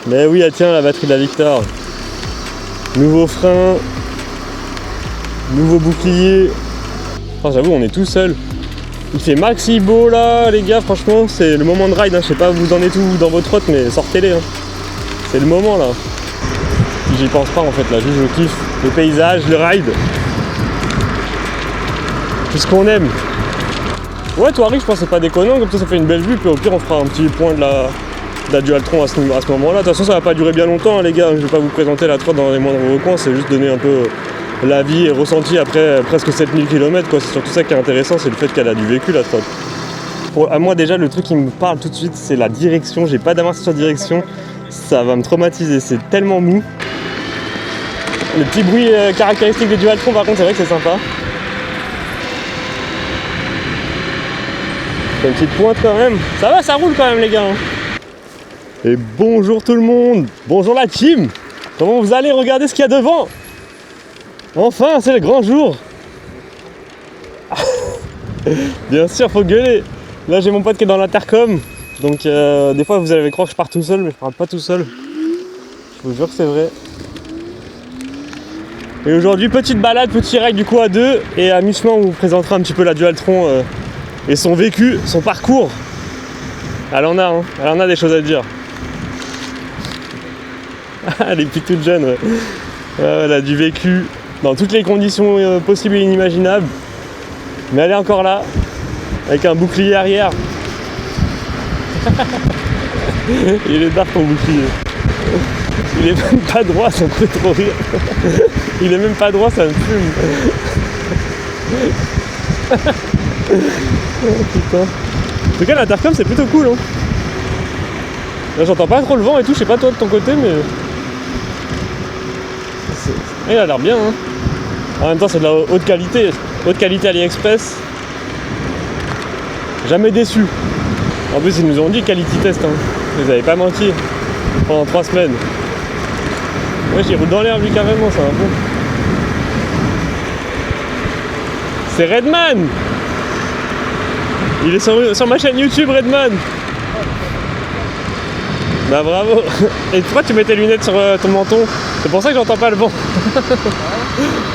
Mais oui, elle tient la batterie de la Victor. Nouveau frein. Nouveau bouclier. Enfin, j'avoue, on est tout seul. Il fait maxi beau là, les gars, franchement, c'est le moment de ride. Hein. Je sais pas, vous en êtes où dans votre trotte, mais sortez-les. Hein. C'est le moment là. J'y pense pas en fait, là, juste je kiffe le paysage, le ride. Tout ce qu'on aime. Ouais, toi, je pense que c'est pas déconnant, comme ça fait une belle vue, puis au pire, on fera un petit point de la Dualtron à ce moment-là. De toute façon, ça va pas durer bien longtemps, hein, les gars. Je vais pas vous présenter la trotte dans les moindres recoins, c'est juste donner un peu la vie et ressenti après presque 7000 km, quoi. C'est surtout ça qui est intéressant, c'est le fait qu'elle a du vécu, la trotte. À moi, déjà, le truc qui me parle tout de suite, c'est la direction. J'ai pas d'amortisseur de direction, ça va me traumatiser, c'est tellement mou. Le petit bruit caractéristique des Dualtron, par contre, c'est vrai que c'est sympa. C'est une petite pointe quand même. Ça va, ça roule quand même, les gars. Et bonjour tout le monde. Bonjour la team. Comment vous allez? Regardez ce qu'il y a devant. Enfin, c'est le grand jour. Bien sûr, faut gueuler. Là, j'ai mon pote qui est dans l'intercom. Donc, des fois, vous allez croire que je pars tout seul, mais je pars pas tout seul. Je vous jure que c'est vrai. Et aujourd'hui, petite balade, petit ride du coup à deux. Et à mi-chemin, on vous présentera un petit peu la Dualtron et son vécu, son parcours. Elle en a, hein. Elle en a des choses à dire. Elle est plus toute jeune, ouais. Elle a du vécu dans toutes les conditions possibles et inimaginables. Mais elle est encore là, avec un bouclier arrière. Il est dark ton bouclier. Il est même pas droit, ça me fait trop rire. Il est même pas droit, ça me fume. Oh, putain. En tout cas, l'intercom c'est plutôt cool. Hein. Là, j'entends pas trop le vent et tout, je sais pas toi de ton côté, mais. Il a l'air bien. Hein. En même temps, c'est de la haute qualité AliExpress. Jamais déçu. En plus, ils nous ont dit quality test. Hein. Ils avaient pas menti pendant 3 semaines. Ouais, j'y roule dans l'air lui carrément, c'est un bon. C'est Redman. Il est sur ma chaîne YouTube, Redman. Bah bravo. Et pourquoi tu mets tes lunettes sur ton menton? C'est pour ça que j'entends pas le vent.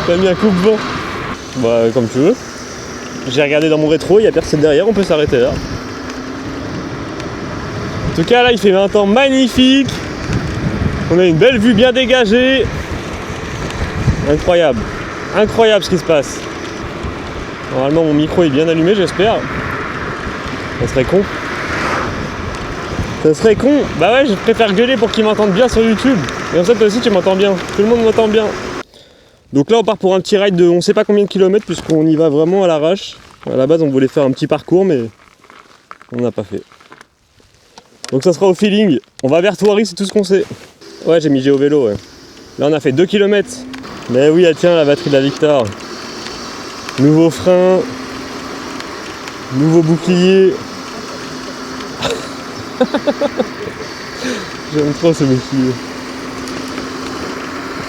T'as mis un coupe-vent. Bah comme tu veux. J'ai regardé dans mon rétro, il n'y a personne derrière, on peut s'arrêter là. En tout cas là il fait un temps magnifique. On a une belle vue bien dégagée. Incroyable. Incroyable ce qui se passe. Normalement mon micro est bien allumé, j'espère. Ça serait con. Ça serait con. Bah ouais, je préfère gueuler pour qu'ils m'entendent bien sur YouTube. Et en fait toi aussi tu m'entends bien. Tout le monde m'entend bien. Donc là on part pour un petit ride de on sait pas combien de kilomètres puisqu'on y va vraiment à l'arrache. À la base on voulait faire un petit parcours mais on n'a pas fait. Donc ça sera au feeling. On va vers Thoiry, c'est tout ce qu'on sait. Ouais, j'ai mis Géo vélo, ouais. Là on a fait 2 km. Mais oui, elle tient la batterie de la Victor. Nouveau frein. Nouveau bouclier. J'aime trop ce bouclier.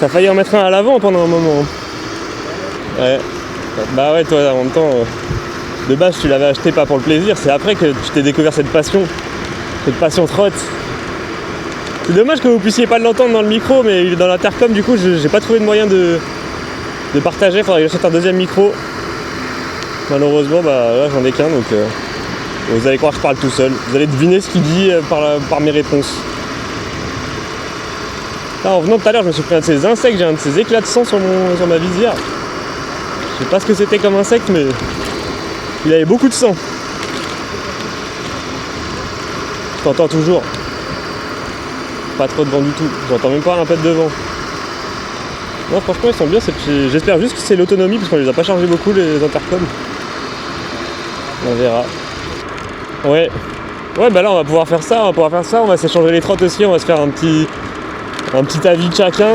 T'as failli en mettre un à l'avant pendant un moment. Ouais. Bah ouais, toi en même temps, de base tu l'avais acheté pas pour le plaisir, c'est après que tu t'es découvert cette passion trotte. C'est dommage que vous puissiez pas l'entendre dans le micro, mais il est dans l'intercom, du coup j'ai pas trouvé de moyen de partager, faudrait que j'achète un deuxième micro. Malheureusement, bah là j'en ai qu'un, donc vous allez croire que je parle tout seul. Vous allez deviner ce qu'il dit par mes réponses. Là, en venant tout à l'heure, je me suis pris un de ces insectes, j'ai un de ces éclats de sang sur ma visière. Je sais pas ce que c'était comme insecte, mais il avait beaucoup de sang. Je t'entends toujours. Pas trop de vent du tout. J'entends même pas un pet de vent. Non, franchement, ils sont bien. J'espère juste que c'est l'autonomie, parce qu'on les a pas chargés beaucoup, les intercoms. On verra. Ouais. Ouais, bah là, on va pouvoir faire ça. On va s'échanger les trottes aussi. On va se faire un petit avis de chacun.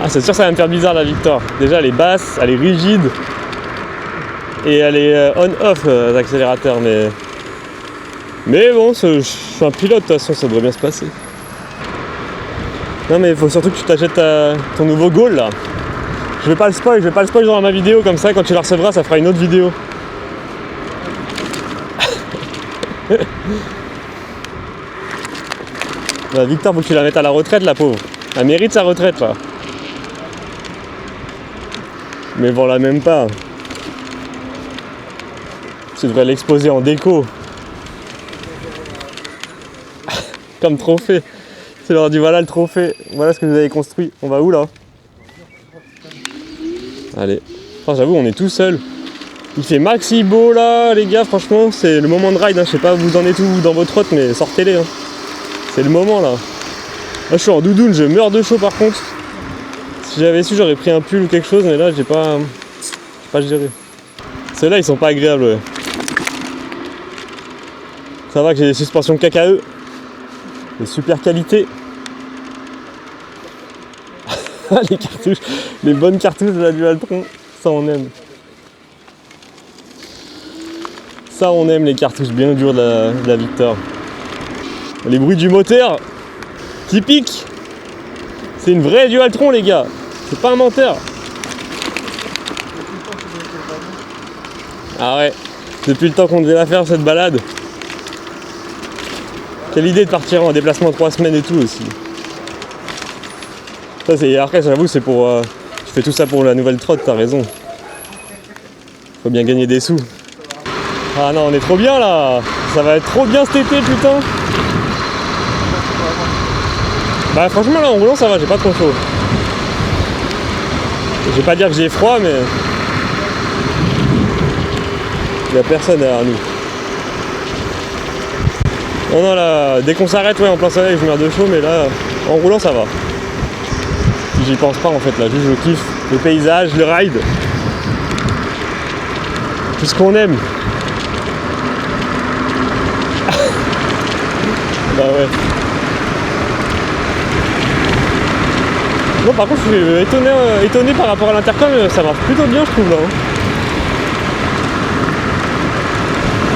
Ah, c'est sûr ça va me faire bizarre la Victor. Déjà elle est basse, elle est rigide et elle est on-off l'accélérateur, mais bon, je suis un pilote de toute façon, ça devrait bien se passer. Non mais il faut surtout que tu t'achètes ton nouveau Gaulle là. Je vais pas le spoil dans ma vidéo, comme ça quand tu la recevras ça fera une autre vidéo. Bah, Victor, faut que tu la mettes à la retraite, la pauvre. Elle mérite sa retraite, là. Mais vends-la même pas. Tu devrais l'exposer en déco. Comme trophée. Tu leur dis voilà le trophée. Voilà ce que vous avez construit. On va où là? Allez. Enfin, j'avoue, on est tout seul. Il fait maxi beau là, les gars. Franchement, c'est le moment de ride. Hein. Je sais pas où vous en êtes où dans votre route, mais sortez-les. Hein. C'est le moment là. Là, je suis en doudoune. Je meurs de chaud par contre. Si j'avais su, j'aurais pris un pull ou quelque chose. Mais là, j'ai pas géré. Ceux-là, ils sont pas agréables. Ouais. Ça va que j'ai des suspensions KKE. De super qualité. Les cartouches, les bonnes cartouches de la Dualtron, ça on aime. Ça on aime les cartouches bien dures de la Victor. Les bruits du moteur, typique. C'est une vraie Dualtron les gars, c'est pas un menteur. Ah ouais, depuis le temps qu'on devait la faire cette balade. Quelle idée de partir en déplacement 3 semaines et tout aussi. Ça, après j'avoue c'est pour... je fais tout ça pour la nouvelle trotte, t'as raison. Faut bien gagner des sous. Ah non on est trop bien là. Ça va être trop bien cet été putain. Bah franchement là en roulant ça va, j'ai pas trop chaud. Je vais pas dire que j'ai froid mais... Il y a personne derrière nous. Non là, dès qu'on s'arrête ouais en plein soleil je meurs de chaud mais là en roulant ça va. J'y pense pas en fait là, juste je kiffe le paysage, le ride. Tout ce qu'on aime. Bah ouais. Bon par contre je suis étonné par rapport à l'intercom, ça marche plutôt bien je trouve là. Hein.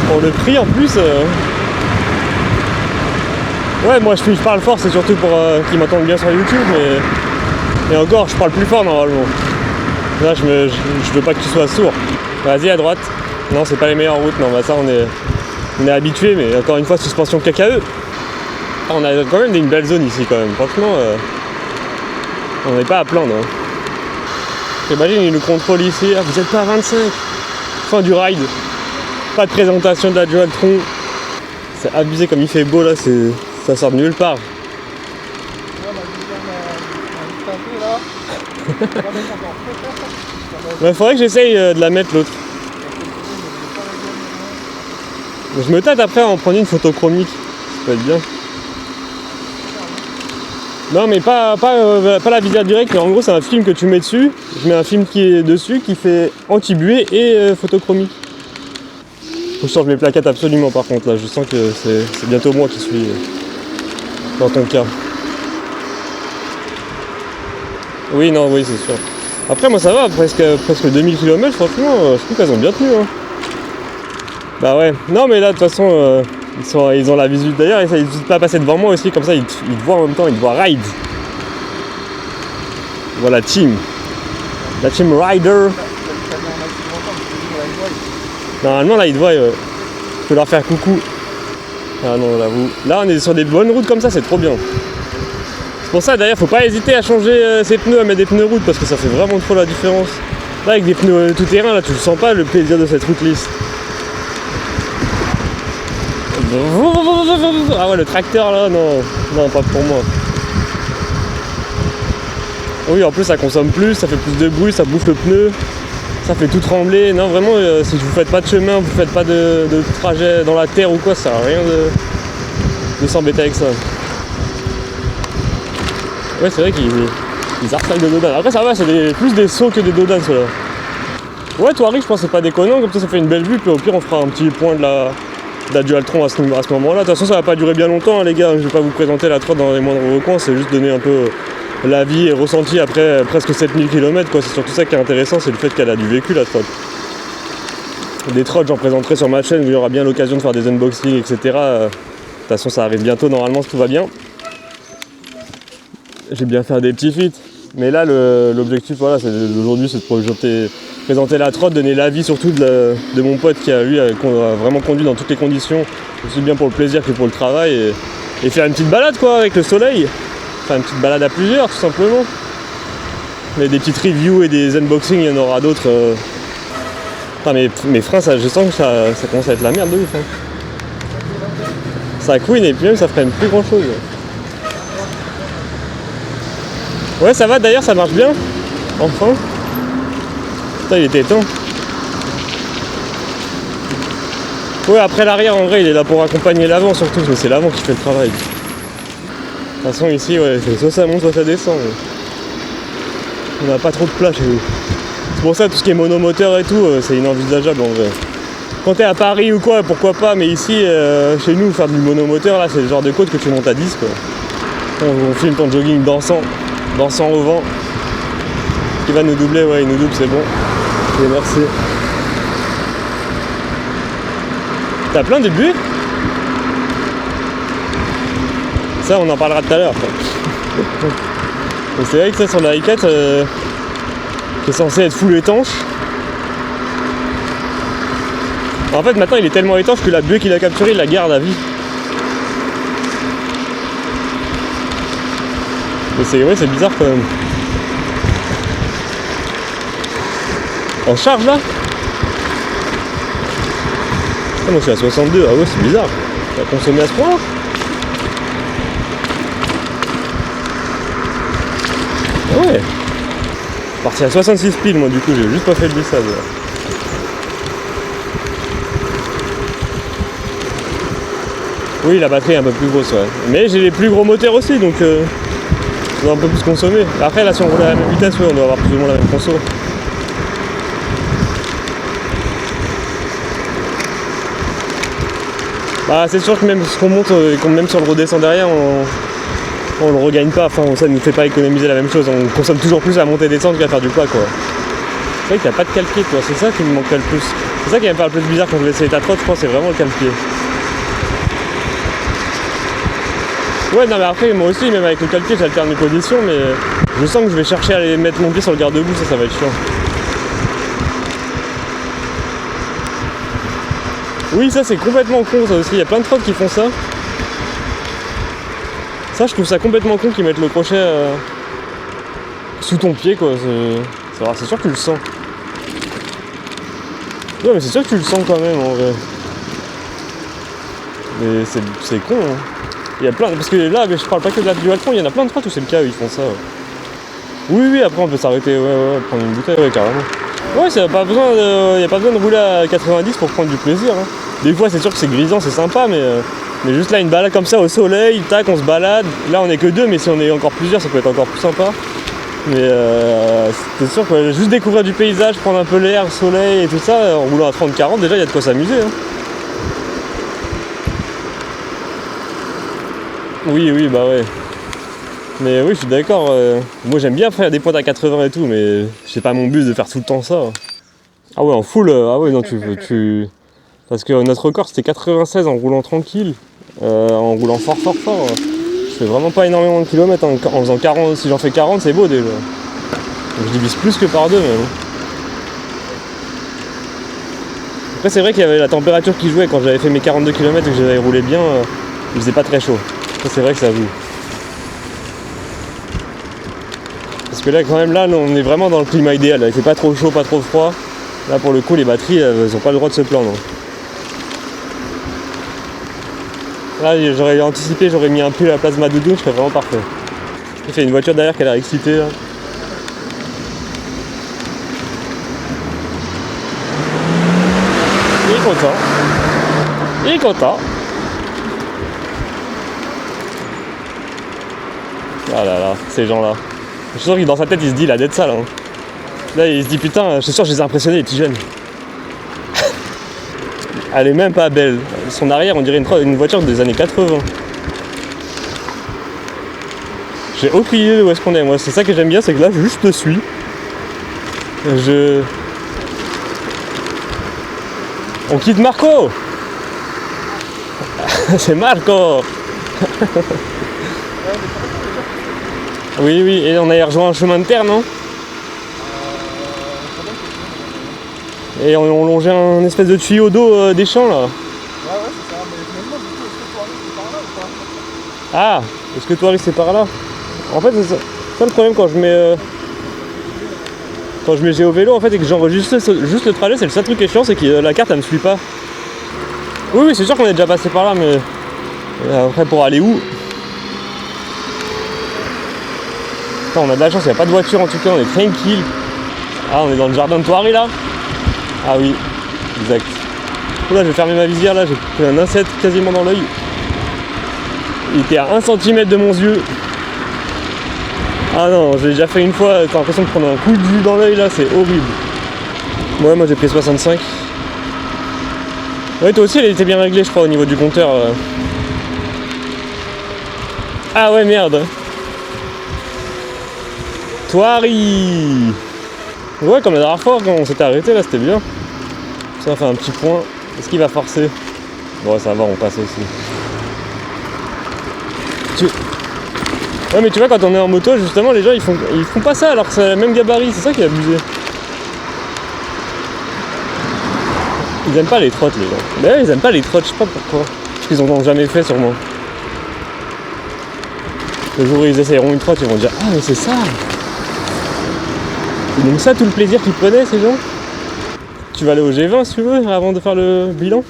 Pour le prix en plus. Ouais moi je parle fort, c'est surtout pour qu'ils m'entendent bien sur YouTube mais. Et encore, je parle plus fort normalement. Là, je veux pas que tu sois sourd. Vas-y, à droite. Non, c'est pas les meilleures routes. Non, bah ça, on est habitué, mais encore une fois, suspension KKE. Ah, on a quand même une belle zone ici, quand même. Franchement, on n'est pas à plaindre. Hein. Imagine, il nous contrôle ici. Ah, vous êtes pas à 25. Fin du ride. Pas de présentation de la Dualtron. C'est abusé comme il fait beau là. Ça sort de nulle part. Il faudrait que j'essaye de la mettre l'autre. Je me tâte après à en prendre une photochromique. Ça peut être bien. Non mais pas la visière directe, mais en gros c'est un film que tu mets dessus. Je mets un film qui est dessus qui fait anti-buée et photochromique. Faut que je change mes plaquettes absolument par contre là. Je sens que c'est bientôt moi qui suis dans ton cas. Oui, non, oui, c'est sûr. Après, moi, ça va, presque 2000 km, franchement, je trouve qu'elles ont bien tenu. Hein. Bah ouais. Non, mais là, de toute façon, ils ont la visu. D'ailleurs, ils n'hésitent pas à passer devant moi aussi, comme ça, ils te voient en même temps, ils te voient ride. Voilà, la team rider. Normalement, là, ils te voient. Je peux leur faire coucou. Ah non, j'avoue. Là, on est sur des bonnes routes comme ça, c'est trop bien. C'est pour ça d'ailleurs faut pas hésiter à changer ses pneus, à mettre des pneus route parce que ça fait vraiment trop la différence. Là avec des pneus tout terrain là tu le sens pas le plaisir de cette route lisse. Ah ouais le tracteur là non pas pour moi. Oui en plus ça consomme plus, ça fait plus de bruit, ça bouffe le pneu, ça fait tout trembler. Non vraiment si vous faites pas de chemin, vous faites pas de trajet dans la terre ou quoi, ça sert à rien de s'embêter avec ça. Ouais c'est vrai qu'ils harcèlent de Dodan. Après ça va, c'est plus des sauts que des Dodan ceux-là. Ouais toi Rick je pense que c'est pas déconnant, comme ça fait une belle vue, puis au pire on fera un petit point de la Dualtron à ce moment-là. De toute façon ça va pas durer bien longtemps hein, les gars, je vais pas vous présenter la trotte dans les moindres recoins, c'est juste donner un peu la vie et ressenti après presque 7000 km quoi. C'est surtout ça qui est intéressant, c'est le fait qu'elle a du vécu la trotte. Des trottes j'en présenterai sur ma chaîne où il y aura bien l'occasion de faire des unboxings etc. De toute façon ça arrive bientôt normalement si tout va bien. J'ai bien faire des petits feats, mais là l'objectif voilà, aujourd'hui c'est de présenter la trotte, donner l'avis surtout de mon pote qui a vraiment conduit dans toutes les conditions, aussi bien pour le plaisir que pour le travail. Et faire une petite balade quoi avec le soleil. Faire une petite balade à plusieurs tout simplement. Mais des petites reviews et des unboxings, il y en aura d'autres. Enfin, mes freins, ça, je sens que ça commence à être la merde de ouf. Hein. Ça couine et puis même ça freine plus grand chose. Ouais ça va d'ailleurs, ça marche bien. Enfin. Putain il était temps. Ouais après l'arrière en vrai il est là pour accompagner l'avant surtout, mais c'est l'avant qui fait le travail. De toute façon ici ouais, soit ça monte soit ça descend. Ouais. On n'a pas trop de place chez nous. C'est pour ça tout ce qui est monomoteur et tout, c'est inenvisageable en vrai. Quand t'es à Paris ou quoi, pourquoi pas, mais ici, chez nous, faire du monomoteur, là, c'est le genre de côte que tu montes à 10 quoi. On filme ton jogging dansant au vent. Qui va nous doubler, ouais, il nous double, c'est bon. Et merci. T'as plein de buées? Ça, on en parlera tout à l'heure. C'est vrai que ça, sur la i4, qui est censé être full étanche. En fait, maintenant, il est tellement étanche que la buée qu'il a capturée, il la garde à vie. Mais c'est bizarre quand même. En charge là? Ah, moi je suis à 62, ah ouais c'est bizarre. T'as consommé à ce point là? Ah ouais. Parti à 66 piles moi du coup, j'ai juste pas fait le lissage. Oui la batterie est un peu plus grosse ouais. Mais j'ai les plus gros moteurs aussi donc on doit un peu plus consommer. Après là si on roule à la même vitesse ouais, on doit avoir plus ou moins la même conso. Bah c'est sûr que même ce qu'on monte, même si on le redescend derrière, on le regagne pas, enfin ça ne nous fait pas économiser la même chose, on consomme toujours plus à monter et descendre qu'à faire du plat quoi. C'est vrai qu'il n'y a pas de cale-pied toi, c'est ça qui me manquerait le plus. C'est ça qui va me faire le plus bizarre quand je vais essayer ta trotte, je pense c'est vraiment le cale-pied. Ouais non mais après moi aussi même avec le cale-pied j'alterne les positions mais je sens que je vais chercher à aller mettre mon pied sur le garde-boue, ça va être chiant. Oui ça c'est complètement con ça aussi, il y a plein de trottes qui font ça. Ça je trouve ça complètement con qu'ils mettent le crochet sous ton pied quoi, c'est sûr que tu le sens. Ouais mais c'est sûr que tu le sens quand même en vrai. Mais c'est con hein. Il y a plein, parce que là je parle pas que du Altron, il y en a plein de trottes où c'est le cas où ils font ça. Oui après on peut s'arrêter, ouais, prendre une bouteille, ouais carrément. Ouais il n'y a pas besoin de rouler à 90 pour prendre du plaisir hein. Des fois c'est sûr que c'est grisant, c'est sympa mais juste là une balade comme ça au soleil, tac on se balade. Là on est que deux mais si on est encore plusieurs ça peut être encore plus sympa. Mais c'est sûr que juste découvrir du paysage, prendre un peu l'air, le soleil et tout ça, en roulant à 30-40 déjà il y a de quoi s'amuser hein. Oui bah ouais. Mais oui je suis d'accord, moi j'aime bien faire des pointes à 80 et tout mais c'est pas mon but de faire tout le temps ça. Ah ouais en full, ah ouais non tu... Parce que notre record c'était 96 en roulant tranquille, en roulant fort. Je fais vraiment pas énormément de kilomètres en faisant 40, si j'en fais 40 c'est beau déjà. Donc je divise plus que par deux même. Après c'est vrai qu'il y avait la température qui jouait quand j'avais fait mes 42 km et que j'avais roulé bien, il faisait pas très chaud. Ça c'est vrai que ça joue. Parce que là quand même là on est vraiment dans le climat idéal, là. Il fait pas trop chaud, pas trop froid. Là pour le coup les batteries elles ont pas le droit de se plaindre. Là j'aurais anticipé, j'aurais mis un pull à la place de ma doudoune, je serais vraiment parfait. Il fait une voiture derrière qui a l'air excitée là. Il est content. Ah là, ces gens là. Je suis sûr que dans sa tête il se dit il a d'être sale hein. Là il se dit putain, je suis sûr que je les ai impressionnés les petits jeunes. Elle est même pas belle. Son arrière on dirait une voiture des années 80. J'ai aucune idée où est-ce qu'on est. Moi c'est ça que j'aime bien, c'est que là je juste le suis. On quitte Marco. C'est Marco. Oui, et on a rejoint un chemin de terre, non? Et on longeait un espèce de tuyau d'eau des champs là. Ouais, c'est ça, mais je me demande du coup, est-ce que pour aller, c'est par là ou pas? Ah, est-ce que Thoiry c'est par là? En fait, c'est ça le problème quand je mets GeoVélo en fait et que j'enregistre juste le trajet, c'est le seul truc qui est chiant, c'est que la carte elle me suit pas. Oui, c'est sûr qu'on est déjà passé par là, mais après pour aller où? Putain, on a de la chance, il n'y a pas de voiture en tout cas, on est tranquille. Ah, on est dans le jardin de Thoiry là? Ah oui, exact. Là, je vais fermer ma visière, là j'ai pris un insecte quasiment dans l'œil. Il était à 1 cm de mon yeux. Ah non, j'ai déjà fait une fois, t'as l'impression de prendre un coup de vue dans l'œil là, c'est horrible. Ouais, moi j'ai pris 65. Ouais, toi aussi elle était bien réglée je crois au niveau du compteur. Ah ouais, merde. Thoiry. Ouais, comme la dernière fois quand on s'était arrêté là, c'était bien. Ça va faire un petit point. Est-ce qu'il va forcer? Bon, ça va, on passe aussi. Ouais, mais tu vois, quand on est en moto, justement, les gens ils font pas ça alors que c'est le même gabarit, c'est ça qui est abusé. Ils aiment pas les trottes, les gens. Mais ouais, ils aiment pas les trottes, je sais pas pourquoi. Parce qu'ils en ont jamais fait, sûrement. Le jour où ils essayeront une trotte, ils vont dire ah, mais c'est ça. C'est donc ça tout le plaisir qu'ils prenaient, ces gens. Tu vas aller au G20 si tu veux, avant de faire le bilan.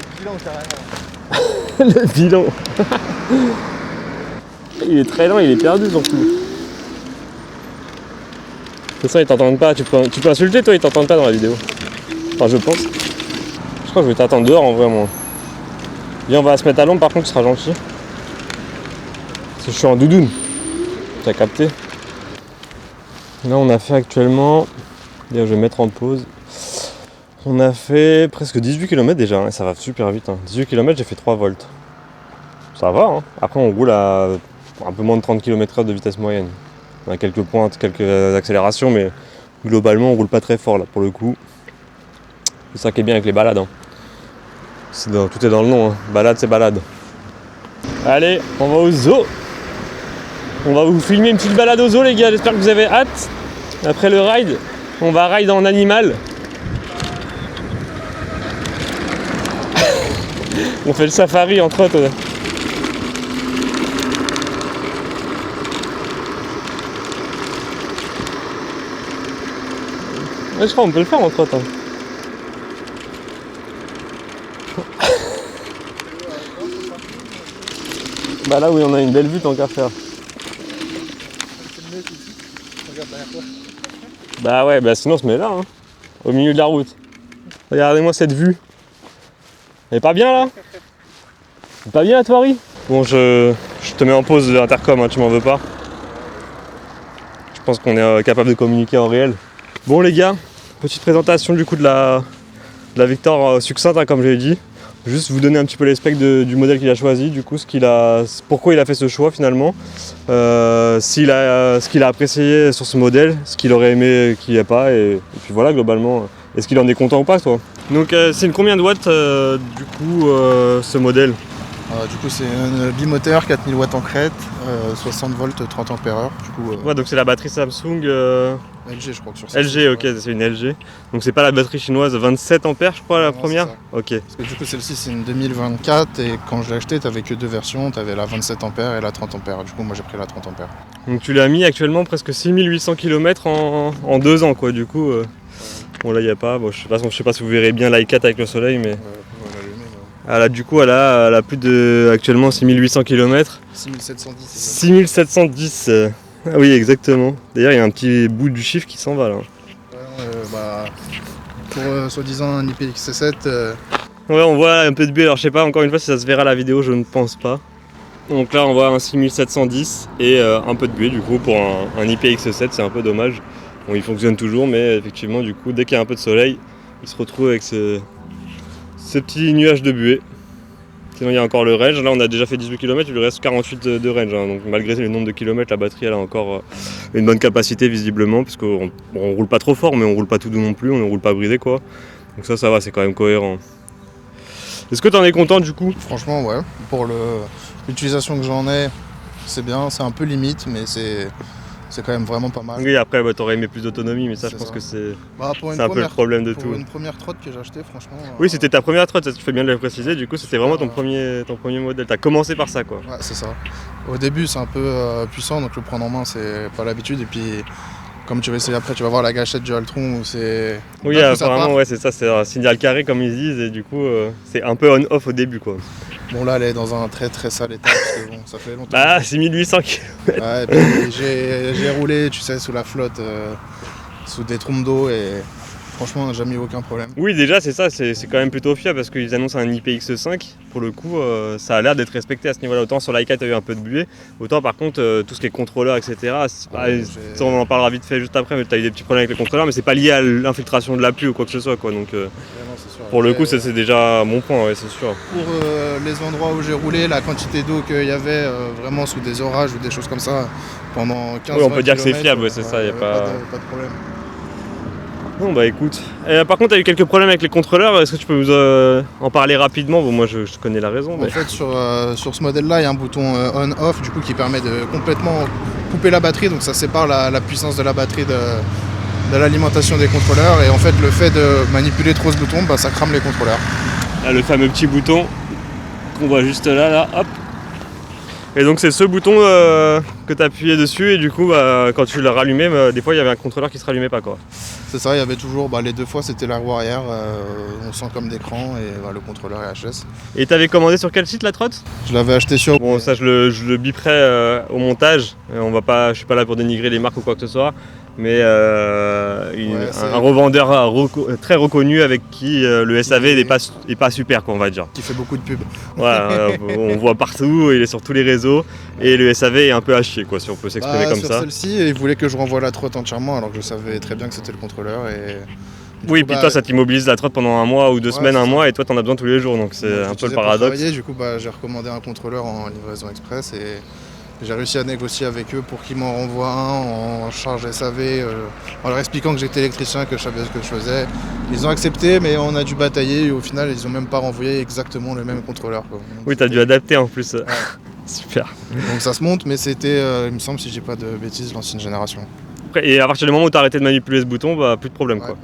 Le bilan, carrément. Le bilan. Il est très lent, il est perdu surtout. De toute façon, ils t'entendent pas. Tu peux insulter, toi, ils t'entendent pas dans la vidéo. Enfin, je pense. Je crois que je vais t'attendre dehors en vrai, moi. Viens, on va se mettre à l'ombre, par contre, tu seras gentil. Parce que je suis en doudoune. T'as capté? Là, on a fait actuellement. D'ailleurs, je vais mettre en pause. On a fait presque 18 km déjà, hein, et ça va super vite. Hein. 18 km, j'ai fait 3 volts. Ça va, hein. Après, on roule à un peu moins de 30 km/h de vitesse moyenne. On a quelques pointes, quelques accélérations, mais globalement, on roule pas très fort là pour le coup. C'est ça qui est bien avec les balades. Hein. Tout est dans le nom. Hein. Balade, c'est balade. Allez, on va au zoo. On va vous filmer une petite balade au zoo, les gars. J'espère que vous avez hâte. Après le ride, on va ride en animal. On fait le safari entre autres. Ouais, je crois qu'on peut le faire entre autres. Hein. Bah là oui, on a une belle vue tant qu'à faire. Bah ouais, bah sinon on se met là, hein, au milieu de la route. Regardez-moi cette vue. Elle est pas bien là? Elle est pas bien à Thoiry? Bon, je te mets en pause de l'intercom, hein, tu m'en veux pas. Je pense qu'on est capable de communiquer en réel. Bon les gars, petite présentation du coup de la Victor succincte, hein, comme je l'ai dit. Juste vous donner un petit peu les specs du modèle qu'il a choisi, du coup pourquoi il a fait ce choix finalement, ce qu'il a apprécié sur ce modèle, ce qu'il aurait aimé qu'il n'y ait pas, et puis voilà globalement, est-ce qu'il en est content ou pas toi? Donc c'est une combien de watts du coup ce modèle? Du coup c'est un bimoteur, 4000 watts en crête, 60 volts, 30 ampères. Du coup, ouais, donc c'est la batterie Samsung LG je crois que sur ça. LG, ok, c'est une LG. Donc c'est pas la batterie chinoise 27 ampères je crois la première? Ok. Parce que du coup celle-ci c'est une 2024 et quand je l'ai acheté t'avais que deux versions, t'avais la 27 ampères et la 30 ampères. Du coup moi j'ai pris la 30 ampères. Donc tu l'as mis actuellement presque 6800 km en 2 ans quoi du coup. Bon là il n'y a pas, bon, je sais pas si vous verrez bien l'i4 avec le soleil mais... du coup elle a plus de actuellement 6800 km. 6710. 6710. Ah oui exactement. D'ailleurs il y a un petit bout du chiffre qui s'en va là. Pour soi-disant un IPX7. Ouais on voit un peu de buée, alors je sais pas encore une fois si ça se verra à la vidéo, je ne pense pas. Donc là on voit un 6710 et un peu de buée du coup pour un IPX7, c'est un peu dommage. Bon il fonctionne toujours mais effectivement du coup dès qu'il y a un peu de soleil, il se retrouve avec ce petit nuage de buée. Sinon il y a encore le range, là on a déjà fait 18 km, il lui reste 48 de range, hein. Donc malgré le nombre de kilomètres, la batterie elle a encore une bonne capacité visiblement, parce qu'on roule pas trop fort mais on roule pas tout doux non plus, on ne roule pas bridé quoi. Donc ça va, c'est quand même cohérent. Est-ce que tu en es content du coup? Franchement ouais, pour l'utilisation que j'en ai, c'est bien, c'est un peu limite mais c'est c'est quand même vraiment pas mal. Oui, après, bah, t'aurais aimé plus d'autonomie, mais ça, je C'est pense ça. que c'est Pour une un peu le problème de pour tout. une première trotte que j'ai achetée, franchement. Oui, c'était ta première trotte, ça tu fais bien de le préciser, du coup, c'était vraiment ton premier modèle. T'as commencé par ça, quoi. Ouais, c'est ça. Au début, c'est un peu puissant, donc le prendre en main, c'est pas l'habitude. Et puis, comme tu vas essayer après, tu vas voir la gâchette du Altron où c'est. Oui, apparemment, ouais, c'est ça, c'est un signal carré, comme ils disent, et du coup, c'est un peu on-off au début, quoi. Bon, là, elle est dans un très très sale état, parce que bon, ça fait longtemps. Bah, 6800 km. Ouais, et puis j'ai roulé, tu sais, sous la flotte, sous des trompes d'eau, et franchement, on n'a jamais eu aucun problème. Oui, déjà, c'est ça, c'est quand même plutôt fiable parce qu'ils annoncent un IPX5. Pour le coup, ça a l'air d'être respecté à ce niveau-là. Autant sur l'I4, tu as eu un peu de buée, autant par contre, tout ce qui est contrôleur, etc. Ça, on en parlera vite fait juste après, mais tu as eu des petits problèmes avec les contrôleurs, mais c'est pas lié à l'infiltration de la pluie ou quoi que ce soit, quoi. Donc, Vraiment, c'est sûr. pour le coup, c'est déjà un bon point, ouais, c'est sûr. Pour les endroits où j'ai roulé, la quantité d'eau qu'il y avait vraiment sous des orages ou des choses comme ça pendant 15 Oui, on peut dire que c'est kilomètres, fiable, ouais, c'est ça, il n'y a pas de problème. Bon bah écoute, par contre tu as eu quelques problèmes avec les contrôleurs, est-ce que tu peux nous en parler rapidement? Bon moi je connais la raison. Mais... En fait sur ce modèle là il y a un bouton on-off du coup qui permet de complètement couper la batterie, donc ça sépare la puissance de la batterie de l'alimentation des contrôleurs, et en fait le fait de manipuler trop ce bouton, bah, ça crame les contrôleurs. Là le fameux petit bouton qu'on voit juste là, hop. Et donc c'est ce bouton que tu appuyais dessus et du coup bah, quand tu l'as rallumé, des fois il y avait un contrôleur qui se rallumait pas, quoi. C'est ça, il y avait toujours, les 2 fois c'était la roue arrière, on sent comme d'écran, et le contrôleur HS. Et t'avais commandé sur quel site la trotte? Je l'avais acheté sur... Bon ça je le biperai au montage, je suis pas là pour dénigrer les marques ou quoi que ce soit, mais un revendeur très reconnu avec qui le SAV n'est pas super, quoi, on va dire. Qui fait beaucoup de pubs. Ouais, on voit partout, il est sur tous les réseaux, et le SAV est un peu à chier, quoi, si on peut s'exprimer comme ça. Sur celle-ci, il voulait que je renvoie la trotte entièrement, alors que je savais très bien que c'était le contrôleur. Oui, puis toi ça t'immobilise la trotte pendant un mois ou 2 semaines, un mois, et toi t'en as besoin tous les jours, donc c'est un peu le paradoxe. Du coup j'ai recommandé un contrôleur en livraison express, et j'ai réussi à négocier avec eux pour qu'ils m'en renvoient un en charge SAV, en leur expliquant que j'étais électricien, que je savais ce que je faisais. Ils ont accepté, mais on a dû batailler, et au final ils ont même pas renvoyé exactement le même contrôleur, quoi. Oui, t'as dû adapter en plus. Ouais. Super. Donc ça se monte, mais c'était, il me semble, si je dis pas de bêtises, l'ancienne génération. Et à partir du moment où tu as arrêté de manipuler ce bouton, bah, plus de problème, quoi.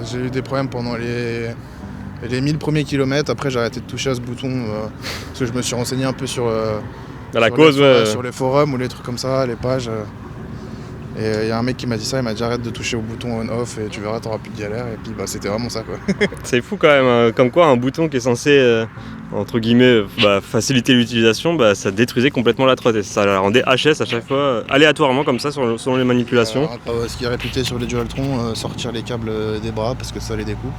J'ai eu des problèmes pendant les 1000 premiers kilomètres. Après j'ai arrêté de toucher à ce bouton parce que je me suis renseigné un peu sur les forums ou les trucs comme ça, les pages. Et il y a un mec qui m'a dit ça, il m'a dit arrête de toucher au bouton on-off et tu verras, t'auras plus de galère. Et puis c'était vraiment ça, quoi. C'est fou quand même, comme quoi un bouton qui est censé entre guillemets faciliter l'utilisation, ça détruisait complètement la trotte et ça la rendait HS à chaque fois, aléatoirement comme ça selon les manipulations. Ce qui est réputé sur les Dualtron, sortir les câbles des bras parce que ça les découpe.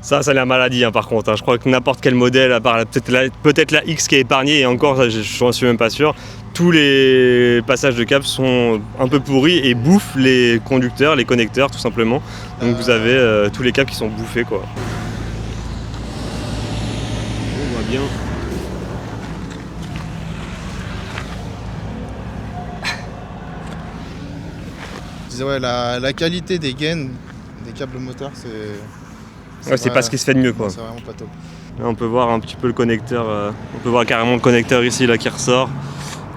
Ça c'est la maladie, par contre. Je crois que n'importe quel modèle, à part peut-être la X qui est épargnée, et encore je suis même pas sûr, tous les passages de câbles sont un peu pourris et bouffent les conducteurs, les connecteurs tout simplement. Donc vous avez tous les câbles qui sont bouffés, quoi. On voit bien. Je disais, la qualité des gaines des câbles moteurs, c'est pas ce qui se fait de mieux, quoi. C'est vraiment pas top. Là, on peut voir un petit peu le connecteur, on peut voir carrément le connecteur ici là qui ressort.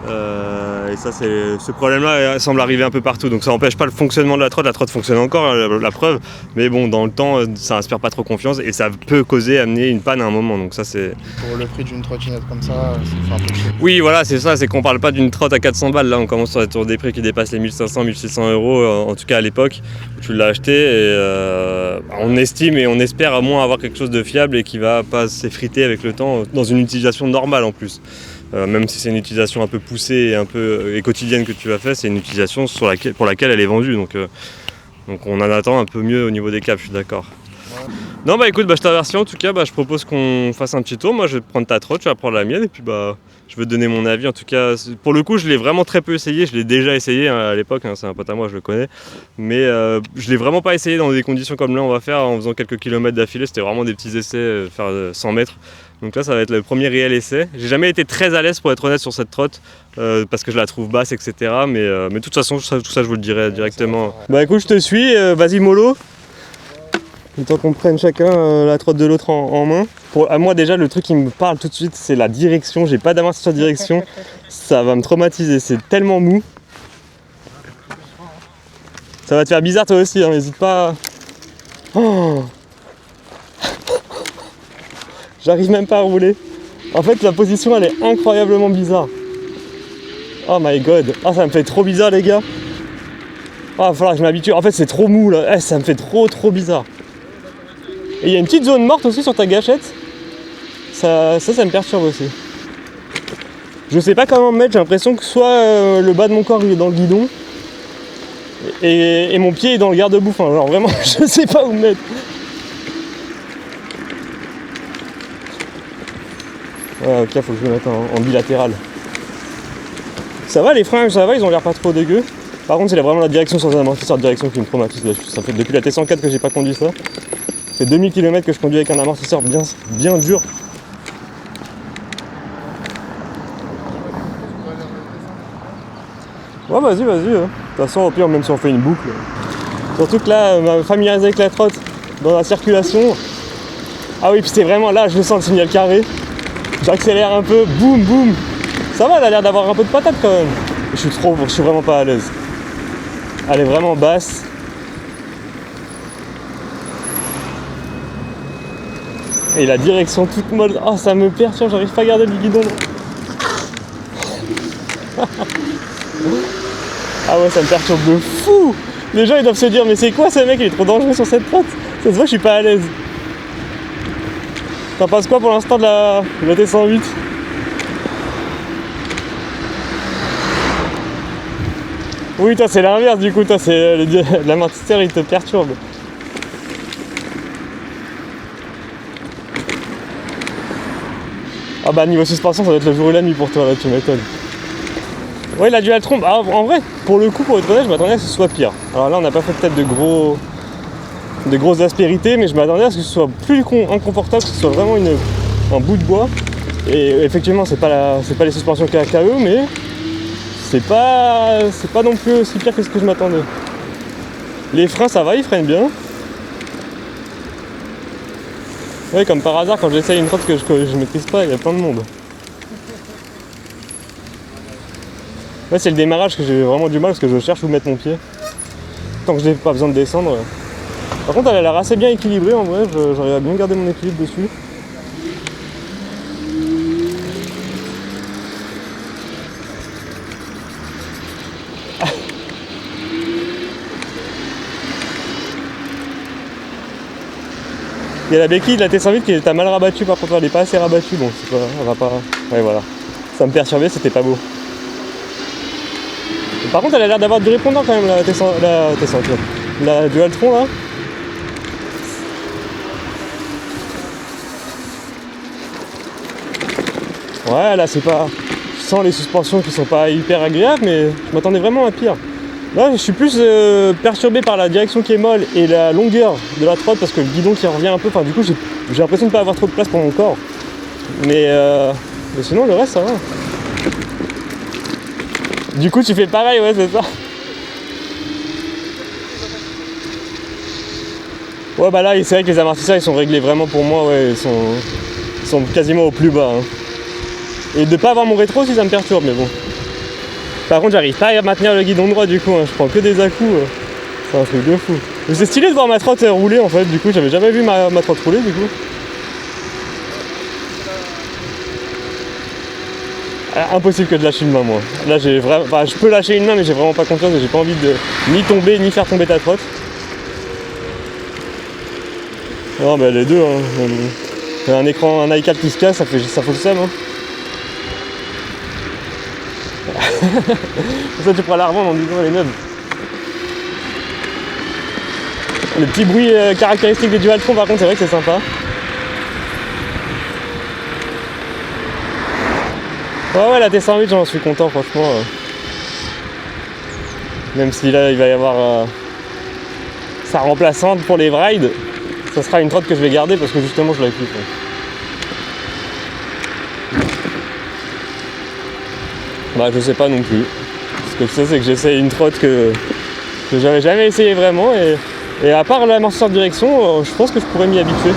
Et ça, ce problème-là semble arriver un peu partout, donc ça n'empêche pas le fonctionnement de la trotte fonctionne encore, la preuve, mais bon, dans le temps, ça inspire pas trop confiance et ça peut amener une panne à un moment, donc ça c'est... Pour le prix d'une trottinette comme ça, c'est un peu cher. Oui, voilà, c'est ça, c'est qu'on parle pas d'une trotte à 400 balles, là on commence sur des prix qui dépassent les 1500, 1600 euros, en tout cas à l'époque où tu l'as acheté, et on estime et on espère à moins avoir quelque chose de fiable et qui va pas s'effriter avec le temps dans une utilisation normale en plus. Même si c'est une utilisation un peu poussée et quotidienne que tu as fait, c'est une utilisation pour laquelle elle est vendue. Donc on en attend un peu mieux au niveau des câbles, je suis d'accord. Ouais. Non écoute, je t'avertis en tout cas, je propose qu'on fasse un petit tour. Moi je vais prendre ta trotte, tu vas prendre la mienne et puis je vais te donner mon avis. En tout cas, pour le coup, je l'ai vraiment très peu essayé. Je l'ai déjà essayé à l'époque, c'est un pote à moi, je le connais. Mais je l'ai vraiment pas essayé dans des conditions comme là on va faire en faisant quelques kilomètres d'affilée. C'était vraiment des petits essais, faire 100 mètres. Donc là ça va être le premier réel essai. J'ai jamais été très à l'aise pour être honnête sur cette trotte parce que je la trouve basse, etc. Mais de toute façon tout ça je vous le dirai directement. Écoute, je te suis, vas-y mollo. Le temps qu'on prenne chacun la trotte de l'autre en main. À moi déjà le truc qui me parle tout de suite c'est la direction. J'ai pas d'avance sur la direction. Ça va me traumatiser, c'est tellement mou. Ça va te faire bizarre toi aussi, hein, n'hésite pas. Oh. J'arrive même pas à rouler. En fait la position elle est incroyablement bizarre. Oh my god. Ah ça me fait trop bizarre les gars. Ah va falloir que je m'habitue. En fait c'est trop mou là. Ça me fait trop bizarre. Et il y a une petite zone morte aussi sur ta gâchette. Ça me perturbe aussi. Je sais pas comment me mettre, j'ai l'impression que soit le bas de mon corps il est dans le guidon et mon pied est dans le garde-boue. Enfin, genre vraiment je sais pas où me mettre. Ouais ok, faut que je me mette en bilatéral. Ça va les freins, ça va, ils ont l'air pas trop dégueux. Par contre c'est vraiment la direction sans amortisseur de direction qui me traumatise. Ça fait depuis la T104 que j'ai pas conduit ça. Ça fait 2000 km que je conduis avec un amortisseur bien dur. Ouais vas-y. De toute façon au pire même si on fait une boucle. Surtout que là, m'a familiarisé avec la trotte dans la circulation. Ah oui puis c'est vraiment là je sens le signal carré. J'accélère un peu, boum. Ça va, elle a l'air d'avoir un peu de patate quand même. Je suis vraiment pas à l'aise. Elle est vraiment basse. Et la direction toute molle. Oh ça me perturbe, j'arrive pas à garder le guidon. Ah ouais ça me perturbe de fou. Les gens ils doivent se dire mais c'est quoi ce mec, il est trop dangereux sur cette trotte. Ça se voit je suis pas à l'aise. T'en penses quoi pour l'instant de la T108? Oui toi c'est l'inverse du coup, toi c'est l'amortisseur il te perturbe. Ah bah niveau suspension ça doit être le jour et la nuit pour toi là, tu m'étonnes. Ouais la dual trompe, ah, en vrai pour le coup pour être honnête je m'attendais à ce que ce soit pire. Alors là on n'a pas fait peut-être de grosses aspérités mais je m'attendais à ce que ce soit plus inconfortable, que ce soit vraiment un bout de bois. Et effectivement c'est pas les suspensions KE mais c'est pas non plus aussi pire que ce que je m'attendais. Les freins ça va, ils freinent bien. Ouais comme par hasard quand j'essaye une trotte que je maîtrise pas, il y a plein de monde. Ouais c'est le démarrage que j'ai vraiment du mal parce que je cherche où mettre mon pied. Tant que je n'ai pas besoin de descendre. Par contre elle a l'air assez bien équilibrée en vrai, j'arrive à bien garder mon équilibre dessus. Il y a la béquille de la T108 qui est mal rabattue, par contre elle n'est pas assez rabattue, bon c'est pas, elle va pas. Ouais voilà. Ça me perturbait, c'était pas beau. Et par contre elle a l'air d'avoir du répondant quand même la T108. La Dualtron là. Ouais là c'est pas. Je sens les suspensions qui sont pas hyper agréables mais je m'attendais vraiment à pire. Là je suis plus perturbé par la direction qui est molle et la longueur de la trotte parce que le guidon qui revient un peu, enfin du coup j'ai l'impression de pas avoir trop de place pour mon corps. Mais sinon le reste ça va. Du coup tu fais pareil, ouais c'est ça. Ouais bah là c'est vrai que les amortisseurs ils sont réglés vraiment pour moi, ouais ils sont quasiment au plus bas. Hein. Et de pas avoir mon rétro aussi ça me perturbe mais bon. Par contre j'arrive pas à maintenir le guidon droit du coup, hein. Je prends que des à-coups, c'est un truc de fou. Mais c'est stylé de voir ma trotte rouler en fait, du coup j'avais jamais vu ma trotte rouler du coup. Impossible que de lâcher une main moi. Là j'ai vraiment. Enfin, je peux lâcher une main mais j'ai vraiment pas confiance et j'ai pas envie de ni tomber ni faire tomber ta trotte. Non mais les deux hein. Un écran, un i4 qui se casse, ça faut le seum hein. Pour ça tu pourras la revendre en disant elle est neuve. Le petit bruit caractéristique des Dualtron par contre c'est vrai que c'est sympa. Ouais la T108 j'en suis content franchement. Même si là il va y avoir sa remplaçante pour les rides. Ça sera une trotte que je vais garder parce que justement je la kiffe. Bah je sais pas non plus. Ce que je sais c'est que j'essaie une trotte que j'avais jamais essayé vraiment et à part l'amortisseur de direction, je pense que je pourrais m'y habituer.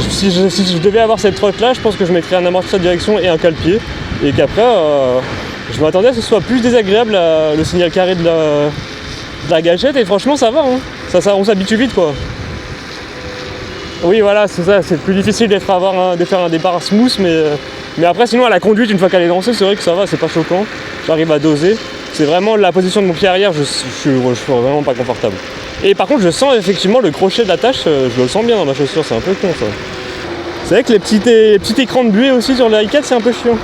Si je devais avoir cette trotte là, je pense que je mettrais un amortisseur de direction et un cale-pied et qu'après je m'attendais à ce que ce soit plus désagréable le signal carré de de la gâchette et franchement ça va, hein. On s'habitue vite quoi. Oui voilà c'est ça, c'est plus difficile de faire un départ smooth mais après sinon à la conduite une fois qu'elle est lancée c'est vrai que ça va, c'est pas choquant, j'arrive à doser. C'est vraiment la position de mon pied arrière, je suis vraiment pas confortable. Et par contre je sens effectivement le crochet de l'attache, je le sens bien dans ma chaussure, c'est un peu con ça. C'est vrai que les petits écrans de buée aussi sur le i4 c'est un peu chiant.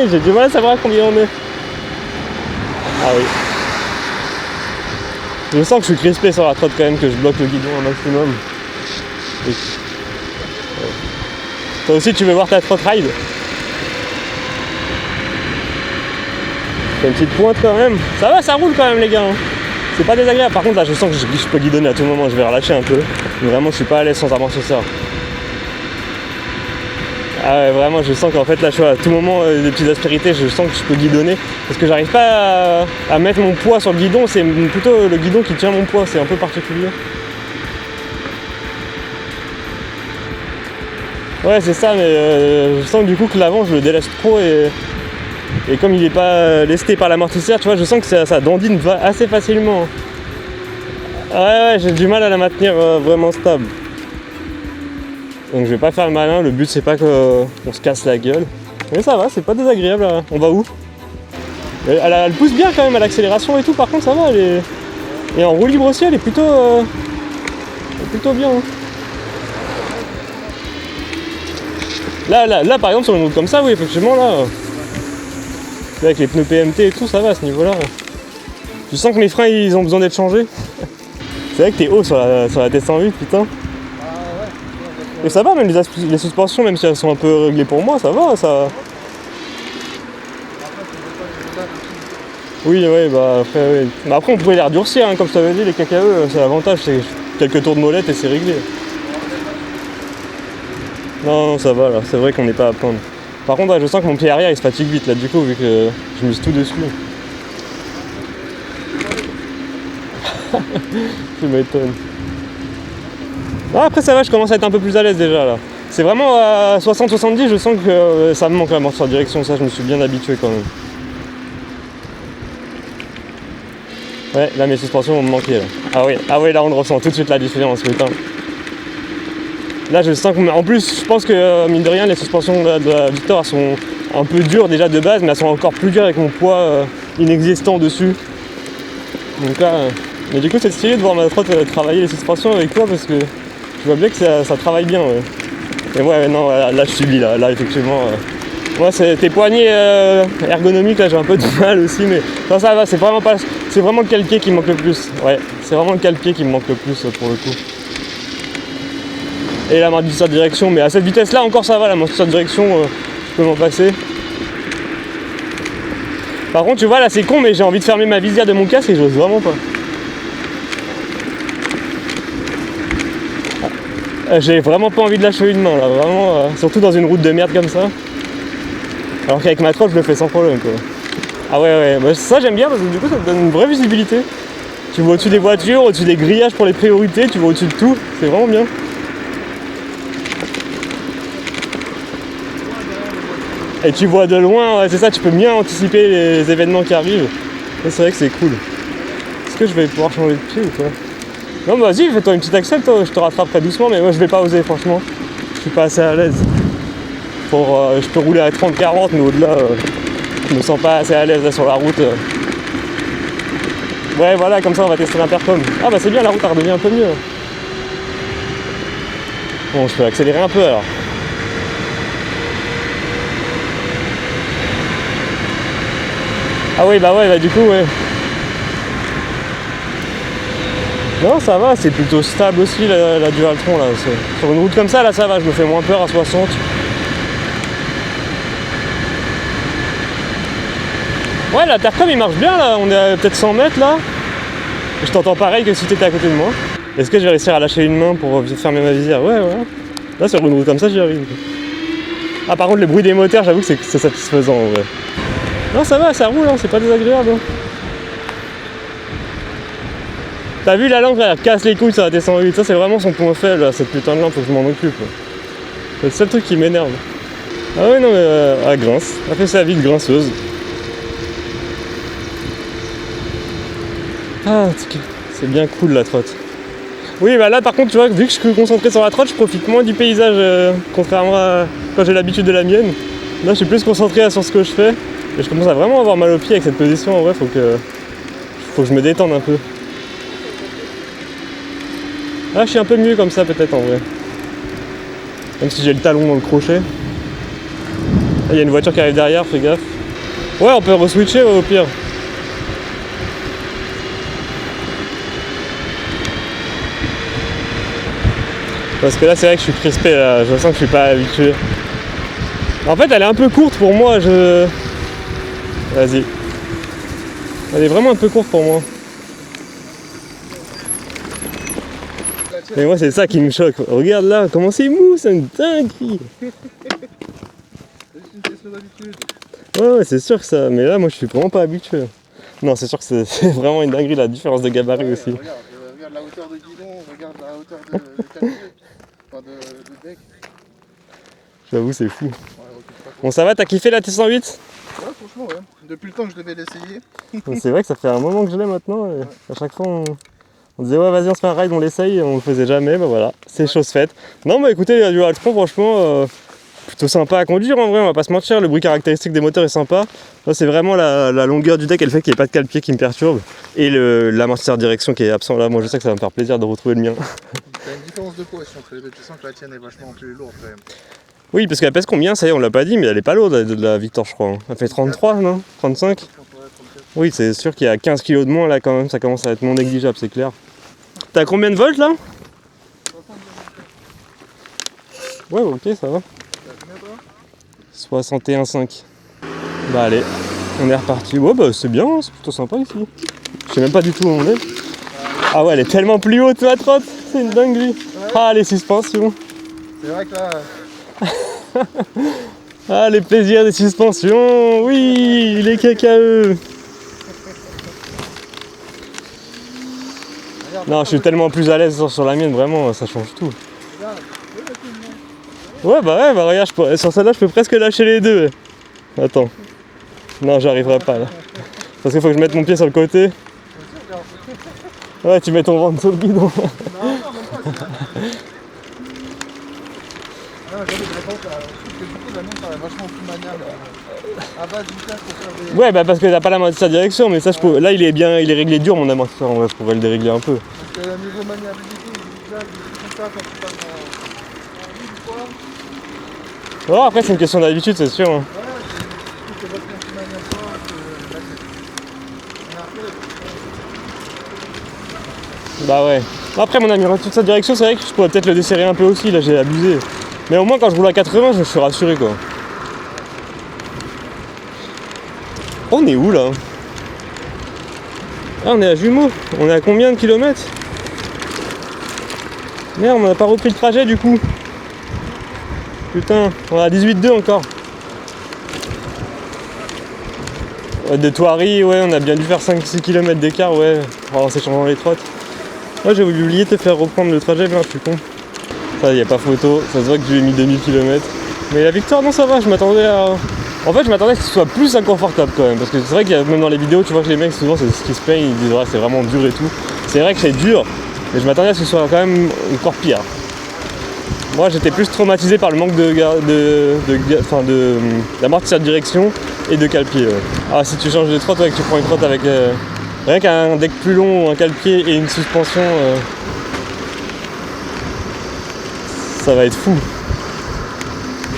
J'ai du mal à savoir à combien on est. Ah oui. Je sens que je suis crispé sur la trotte quand même, que je bloque le guidon un maximum. Et... ouais. Toi aussi tu veux voir ta trotte ride? C'est une petite pointe quand même. Ça va, ça roule quand même les gars. Hein. C'est pas désagréable. Par contre là je sens que je peux guidonner à tout moment, je vais relâcher un peu. Mais vraiment je suis pas à l'aise sans amortisseur. Ah ouais, vraiment je sens qu'en fait là je suis à tout moment des petites aspérités, je sens que je peux guidonner. Parce que j'arrive pas à mettre mon poids sur le guidon, c'est plutôt le guidon qui tient mon poids, c'est un peu particulier. Ouais c'est ça, mais je sens du coup que l'avant je le délaisse trop et comme il est pas lesté par l'amortisseur, tu vois, je sens que ça dandine assez facilement. Ouais j'ai du mal à la maintenir vraiment stable. Donc je vais pas faire le malin, le but c'est pas qu'on se casse la gueule. Mais ça va, c'est pas désagréable là. On va où? Elle pousse bien quand même à l'accélération et tout, par contre ça va, et en roue libre aussi elle est plutôt bien. Hein. Là par exemple sur une route comme ça, oui effectivement là, avec les pneus PMT et tout ça va à ce niveau là. Tu sens que mes freins ils ont besoin d'être changés. C'est vrai que t'es haut sur la T108 putain. Et ça va, même les suspensions, même si elles sont un peu réglées pour moi, ça va, ça... Oui, bah après, oui. Mais après on pourrait les redurcir, hein, comme je t'avais dit, les KKE, c'est l'avantage, c'est quelques tours de molette et c'est réglé. Non, ça va là, c'est vrai qu'on n'est pas à plaindre. Par contre, là, je sens que mon pied arrière il se fatigue vite là, du coup, vu que je mise tout dessus. Tu m'étonnes. Ah, après ça va, je commence à être un peu plus à l'aise déjà là. C'est vraiment à 60-70, je sens que ça me manque l'amortisseur de direction, ça je me suis bien habitué quand même. Ouais, là mes suspensions vont me manquer là. Ah oui, là on le ressent tout de suite la différence, putain. Là je sens que, en plus je pense que mine de rien les suspensions de la Victor elles sont un peu dures déjà de base, mais elles sont encore plus dures avec mon poids inexistant dessus. Donc là, mais du coup c'est stylé de voir ma trotte travailler les suspensions avec toi parce que je vois bien que ça travaille bien. Ouais. Et ouais, non, là je subis là effectivement. Moi c'est tes poignets ergonomiques là j'ai un peu de mal aussi, mais non, ça va, c'est vraiment le cale-pied qui me manque le plus. Ouais, c'est vraiment le cale-pied qui me manque le plus pour le coup. Et l'amortisseur de direction, mais à cette vitesse là encore ça va, l'amortisseur de direction je peux m'en passer. Par contre tu vois là c'est con, mais j'ai envie de fermer ma visière de mon casque et j'ose vraiment pas. J'ai vraiment pas envie de lâcher une main là, vraiment, surtout dans une route de merde comme ça. Alors qu'avec ma trotte je le fais sans problème quoi. Ah ouais, bah, ça j'aime bien parce que du coup ça te donne une vraie visibilité. Tu vois au-dessus des voitures, au-dessus des grillages pour les priorités, tu vois au-dessus de tout, c'est vraiment bien. Et tu vois de loin, ouais, c'est ça, tu peux bien anticiper les événements qui arrivent. Et c'est vrai que c'est cool. Est-ce que je vais pouvoir changer de pied ou quoi? Non bah vas-y, fais-toi une petite accel, toi, je te rattraperai doucement, mais moi je vais pas oser franchement. Je suis pas assez à l'aise. Je peux rouler à 30-40, mais au-delà, je me sens pas assez à l'aise là, sur la route. Ouais voilà, comme ça on va tester l'intercom. Ah bah c'est bien, la route elle redevient un peu mieux. Bon, je peux accélérer un peu alors. Ah oui bah du coup ouais. Non ça va, c'est plutôt stable aussi la Dualtron là. Sur une route comme ça là ça va, je me fais moins peur à 60. Ouais l'intercom il marche bien là, on est à peut-être 100 mètres là. Je t'entends pareil que si t'étais à côté de moi. Est-ce que je vais réussir à lâcher une main pour fermer ma visière? Ouais. Là sur une route comme ça j'y arrive. Ah par contre le bruit des moteurs j'avoue que c'est satisfaisant en vrai. Non ça va, ça roule, hein, c'est pas désagréable. Hein. T'as vu la lampe, elle casse les couilles sur la T108, ça c'est vraiment son point faible, là, cette putain de lampe, faut que je m'en occupe. C'est le seul truc qui m'énerve. Ah ouais non mais elle grince, elle fait sa vie de grinceuse. Ah, c'est bien cool la trotte. Oui, bah là par contre, tu vois, vu que je suis concentré sur la trotte, je profite moins du paysage, contrairement à quand j'ai l'habitude de la mienne. Là, je suis plus concentré sur ce que je fais. Et je commence à vraiment avoir mal aux pieds avec cette position. En vrai, faut que je me détende un peu. Là, je suis un peu mieux comme ça, peut-être en vrai. Même si j'ai le talon dans le crochet. Il y a une voiture qui arrive derrière, fais gaffe. Ouais, on peut re-switcher au pire. Parce que là, c'est vrai que je suis crispé, là. Je sens que je suis pas habitué. En fait, elle est un peu courte pour moi. Vas-y. Elle est vraiment un peu courte pour moi. Mais moi, c'est ça qui me choque. Regarde là, comment c'est mou, c'est une dinguerie. Ouais, c'est sûr que ça. Mais là, moi, je suis vraiment pas habitué. Non, c'est sûr que c'est vraiment une dinguerie, la différence de gabarit aussi. Regarde la hauteur de guidon, regarde la hauteur de calier, enfin de deck. J'avoue, c'est fou. Bon, ça va, t'as kiffé la T108? Ouais, franchement, ouais. Depuis le temps que je devais l'essayer. C'est vrai que ça fait un moment que je l'ai maintenant. Et à chaque fois, on disait, ouais, vas-y, on se fait un ride, on l'essaye. Et on le faisait jamais. Bah voilà, c'est chose faite. Non, bah écoutez, du Haltron, franchement, plutôt sympa à conduire en vrai, on va pas se mentir. Le bruit caractéristique des moteurs est sympa. Là, c'est vraiment la longueur du deck et le fait qu'il n'y ait pas de cale-pied qui me perturbe. Et l'amortisseur direction qui est absent là. Moi, je sais que ça va me faire plaisir de retrouver le mien. T'as une différence de poids entre les deux. Tu sens que la tienne est vachement plus lourde quand même. Oui, parce qu'elle pèse combien? Ça y est, on l'a pas dit, mais elle est pas lourde de la Victor, je crois. Elle fait 33, non? 35? Oui, c'est sûr qu'il y a 15 kg de moins là quand même, ça commence à être non négligeable, c'est clair. T'as combien de volts là? Ouais, ok, ça va. 61,5. Bah allez, on est reparti. Ouais, bah c'est bien, c'est plutôt sympa ici. Je sais même pas du tout où on est. Ah ouais, elle est tellement plus haute ma trotte, c'est une dinguerie. Ouais. Ah, les suspensions. C'est vrai que là... Ah, les plaisirs des suspensions, oui, les KKE. Non, je suis tellement plus à l'aise sur la mienne, vraiment, ça change tout. Ouais, bah regarde, sur celle-là, je peux presque lâcher les deux. Attends. Non, j'arriverai pas là. Parce qu'il faut que je mette mon pied sur le côté. Ouais, tu mets ton ventre sur le guidon. Ouais, bah parce que t'as pas l'amortisseur direction, mais ça je peux. Là il est réglé dur mon amortisseur, en vrai, je pourrais le dérégler un peu. Parce que la niveau maniabilité, il est comme ça quand tu passes en... Oh, après c'est une question d'habitude, c'est sûr. Hein. Bah ouais. Après mon amortisseur direction, c'est vrai que je pourrais peut-être le desserrer un peu aussi, là j'ai abusé. Mais au moins quand je roule à 80, je suis rassuré quoi. On est où là? Ah, on est à Jumeaux. On est à combien de kilomètres? Merde, on n'a pas repris le trajet du coup. Putain, on est à 18,2 encore. De Thoiry, ouais, on a bien dû faire 5-6 km d'écart, ouais, en s'échangeant les trottes. Ouais, j'ai oublié de te faire reprendre le trajet, mais je suis con. Ça, y a pas photo, ça se voit que j'ai mis 2000 km. Mais la Victoire, non, ça va, je m'attendais à... En fait, je m'attendais à ce que ce soit plus inconfortable quand même, parce que c'est vrai qu'il y a, même dans les vidéos, tu vois que les mecs, souvent, c'est ce qui se plaignent, ils disent, ouais, c'est vraiment dur et tout. C'est vrai que c'est dur, mais je m'attendais à ce que ce soit quand même encore pire. Moi, j'étais plus traumatisé par le manque d'amortisseur de direction et de cale-pied. Ouais. Ah, si tu changes de trotte, ouais, que tu prends une trotte avec rien qu'un deck plus long, un cale-pied et une suspension, ça va être fou.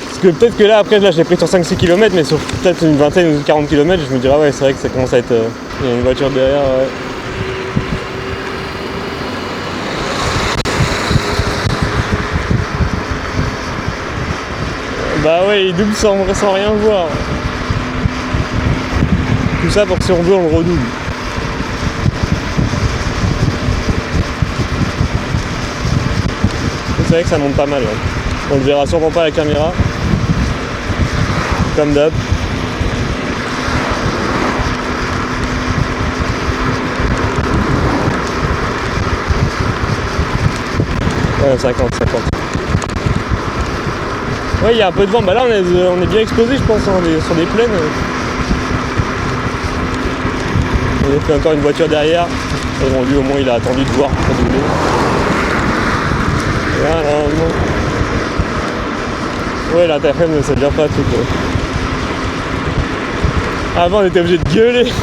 Parce que peut-être que là, après, là, je l'ai pris sur 5-6 km, mais sur peut-être une vingtaine ou 40 km, je me dirais, ah ouais, c'est vrai que ça commence à être... Il y a une voiture derrière, ouais. Bah ouais, il double sans rien voir. Tout ça pour que si on veut, on le redouble. C'est vrai que ça monte pas mal. Ouais. On le verra sûrement pas à la caméra. Comme d'hab. Ouais, 50. Ouais, il y a un peu de vent. Bah là, on est bien exposé, je pense, on est sur des plaines. On a fait encore une voiture derrière. Et bon, lui au moins il a attendu de voir pour doubler. Voilà, non. Ouais, l'interphone ça devient pas tout quoi. Avant on était obligé de gueuler.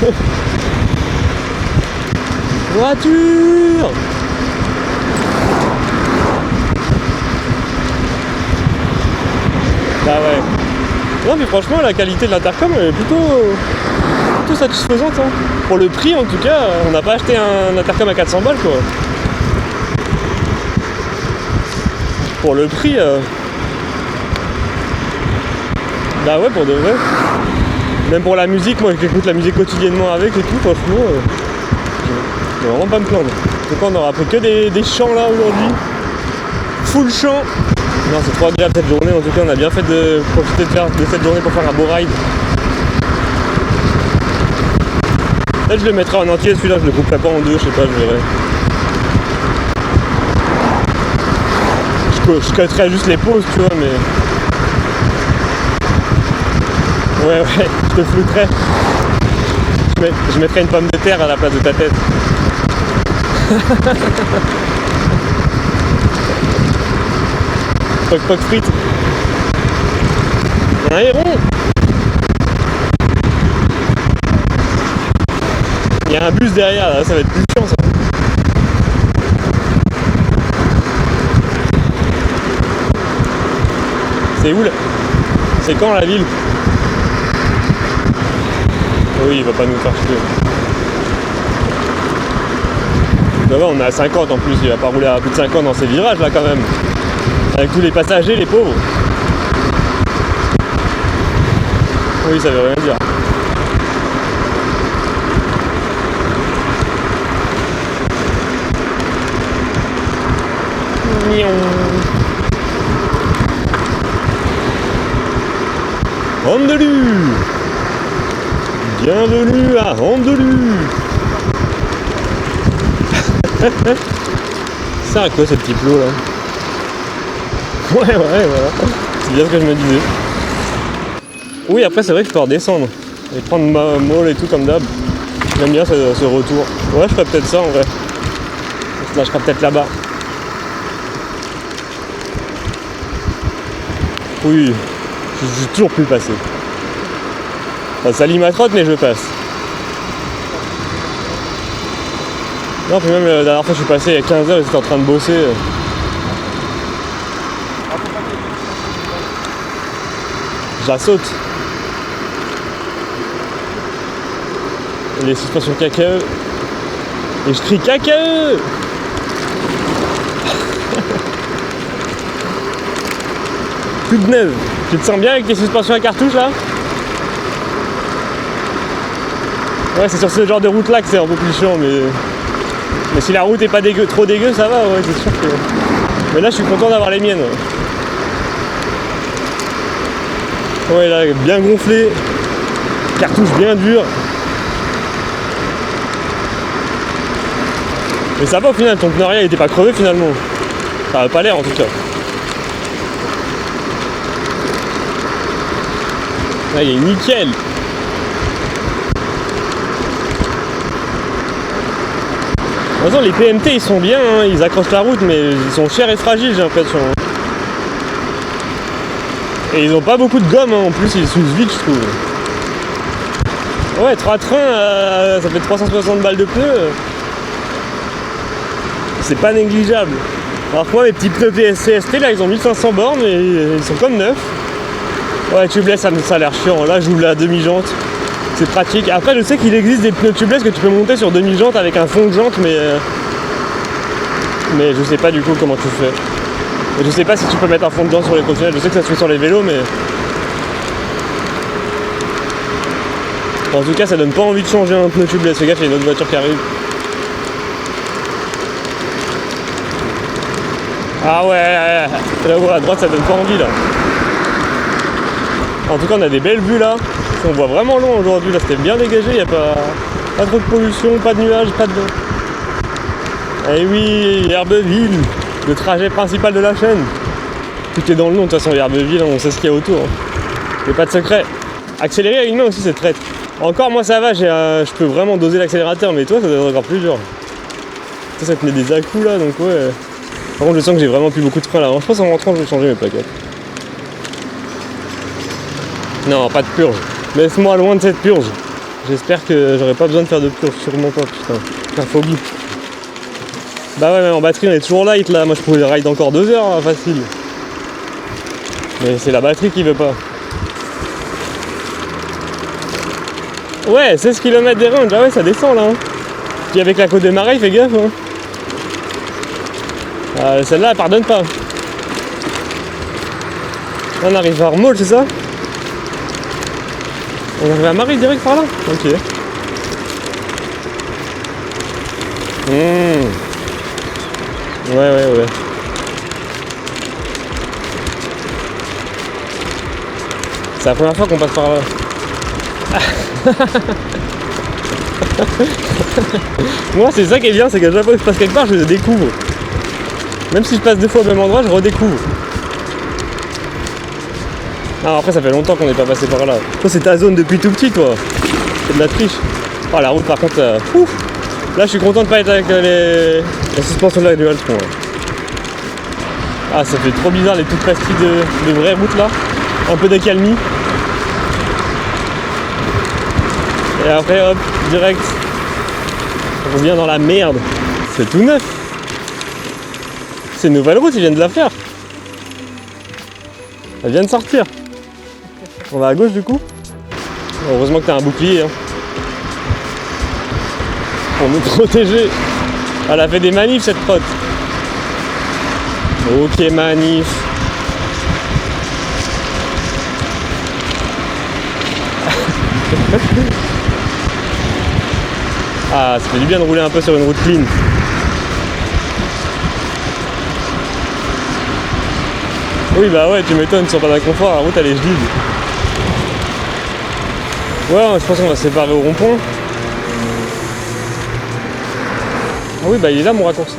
Voiture! Bah ouais. Non mais franchement la qualité de l'intercom elle est plutôt satisfaisante hein. Pour le prix en tout cas, on n'a pas acheté un intercom à 400 balles quoi. Pour le prix bah ouais pour de vrai. Même pour la musique, moi qui écoute la musique quotidiennement avec et tout, franchement je vais vraiment pas me plaindre. Donc on aura pris que des chants là aujourd'hui. Full chant. Non c'est trop agréable cette journée, en tout cas on a bien fait de profiter de cette journée pour faire un beau ride. Peut-être je le mettrai en entier celui-là, je le couperai pas en deux, je sais pas, je verrai. Je cutterai juste les pauses tu vois mais. Ouais, je te flouterai. Je mettrai une pomme de terre à la place de ta tête. Poc frites. Un héron. Il y a un bus derrière, là, ça va être plus chiant ça. C'est où là? C'est quand la ville? Oui, il va pas nous faire chier. Bah ouais, on est à 50 en plus, il va pas rouler à plus de 50 dans ces virages là quand même. Avec tous les passagers, les pauvres. Oui, ça veut rien dire. Rondelü. Bienvenue à Rondelü. Ça sert à quoi ce petit plot là? Ouais, voilà. C'est bien ce que je me disais. Oui, après c'est vrai que je peux redescendre et prendre ma molle et tout comme d'hab. J'aime bien ce retour. Ouais, je ferais peut-être ça en vrai. Je lâcherai peut-être là-bas. Oui, j'ai toujours pu le passer. Enfin, ça lit ma trotte, mais je passe. Non, puis même la dernière fois que je suis passé il y a 15 heures, ils étaient en train de bosser. Je la saute. Et les suspensions cacaeux. Et je crie cacaeux. Toute neuve. Tu te sens bien avec tes suspensions à cartouche là? Ouais, c'est sur ce genre de route là que c'est un peu plus chiant, mais si la route est pas trop dégueu, ça va, ouais, c'est sûr que. Mais là, je suis content d'avoir les miennes. Ouais, là, bien gonflé, cartouche bien dure. Mais ça va au final, ton pneu arrière il était pas crevé finalement. Ça a pas l'air en tout cas. Là, il est nickel. De toute façon, les PMT ils sont bien, hein, ils accrochent la route, mais ils sont chers et fragiles, j'ai l'impression. Et ils ont pas beaucoup de gomme, hein, en plus, ils s'usent vite, je trouve. Ouais, 3 trains, ça fait 360 balles de pneus. C'est pas négligeable. Alors que moi, mes petits pneus CST, là, ils ont 1500 bornes et ils sont comme neufs. Ouais, tubeless, ça a l'air chiant. Là, j'ouvre la demi-jante. C'est pratique. Après, je sais qu'il existe des pneus tubeless que tu peux monter sur demi-jante avec un fond de jante, mais je sais pas du coup comment tu fais. Et je sais pas si tu peux mettre un fond de jante sur les continentales. Je sais que ça se fait sur les vélos, mais en tout cas, ça donne pas envie de changer un pneu tubeless. Fais gaffe, il y a une autre voiture qui arrive. Ah ouais, là-haut à droite, ça donne pas envie là. En tout cas, on a des belles vues là. On voit vraiment loin aujourd'hui, là c'était bien dégagé, il n'y a pas trop de pollution, pas de nuages, pas de. Eh oui, Herbeville, le trajet principal de la chaîne. Tout est dans le nom, de toute façon, Herbeville, on sait ce qu'il y a autour. Il n'y a pas de secret. Accélérer avec une main aussi, c'est traître. Encore, moi ça va, je peux vraiment doser l'accélérateur, mais toi, ça doit être encore plus dur. ça tenait des à-coups là, donc ouais. Par contre je sens que j'ai vraiment plus beaucoup de frein là. Alors, je pense en rentrant je vais changer mes plaquettes. Non, pas de purge. Laisse-moi loin de cette purge. J'espère que j'aurai pas besoin de faire de purge, sûrement pas, putain. Putain, phobie. Bah ouais, mais en batterie on est toujours light là. Moi je pourrais ride encore 2 heures là, facile. Mais c'est la batterie qui veut pas. Ouais, 16 km des ranges, ah ouais, ça descend là. Hein. Puis avec la côte de Marais, fais gaffe. Hein. Celle-là, elle pardonne pas. On arrive à Armol, c'est ça? On arrive à Marais direct par là? Ok. Ouais. C'est la première fois qu'on passe par là. Moi c'est ça qui est bien, c'est qu'à chaque fois que je passe quelque part je le découvre. Même si je passe 2 fois au même endroit, je redécouvre. Alors après ça fait longtemps qu'on n'est pas passé par là. Toi c'est ta zone depuis tout petit toi. C'est de la triche. Oh la route par contre, ouf. Là je suis content de pas être avec les suspensions de la Dualtron. Ah ça fait trop bizarre les toutes pastilles de vraies routes là. Un peu d'accalmie. Et après hop, direct, on revient dans la merde. C'est tout neuf. C'est une nouvelle route, ils viennent de la faire. Elle vient de sortir. On va à gauche du coup. Heureusement que t'as un bouclier hein. Pour nous protéger. Elle a fait des manifs cette pote. Ok manif. Ah, ça fait du bien de rouler un peu sur une route clean. Oui, bah ouais, tu m'étonnes, sur pas d'inconfort, la route elle est vide. Ouais, je pense qu'on va se séparer au rond-point. Ah oui, bah il est là mon raccourci.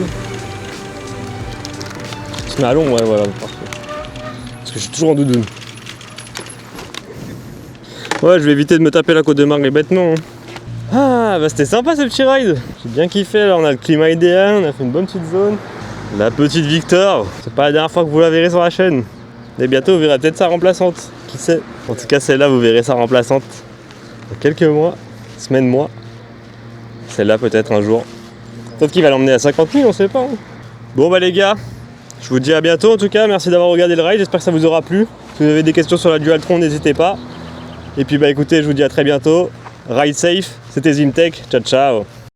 Je se met à long, ouais, voilà, parfait. Parce que je suis toujours en doudoune. Ouais, je vais éviter de me taper la côte de Marais bêtement. Hein. Ah bah c'était sympa ce petit ride. J'ai bien kiffé, là on a le climat idéal, on a fait une bonne petite zone. La petite Victor, c'est pas la dernière fois que vous la verrez sur la chaîne. Et bientôt vous verrez peut-être sa remplaçante, qui sait. En tout cas celle-là vous verrez sa remplaçante dans quelques mois, semaines, mois. Celle-là peut-être un jour. Peut-être qu'il va l'emmener à 50 000, on sait pas. Hein. Bon bah les gars, je vous dis à bientôt en tout cas, merci d'avoir regardé le ride, j'espère que ça vous aura plu. Si vous avez des questions sur la Dualtron, n'hésitez pas. Et puis bah écoutez, je vous dis à très bientôt. Ride safe, c'était Zimtech, ciao ciao.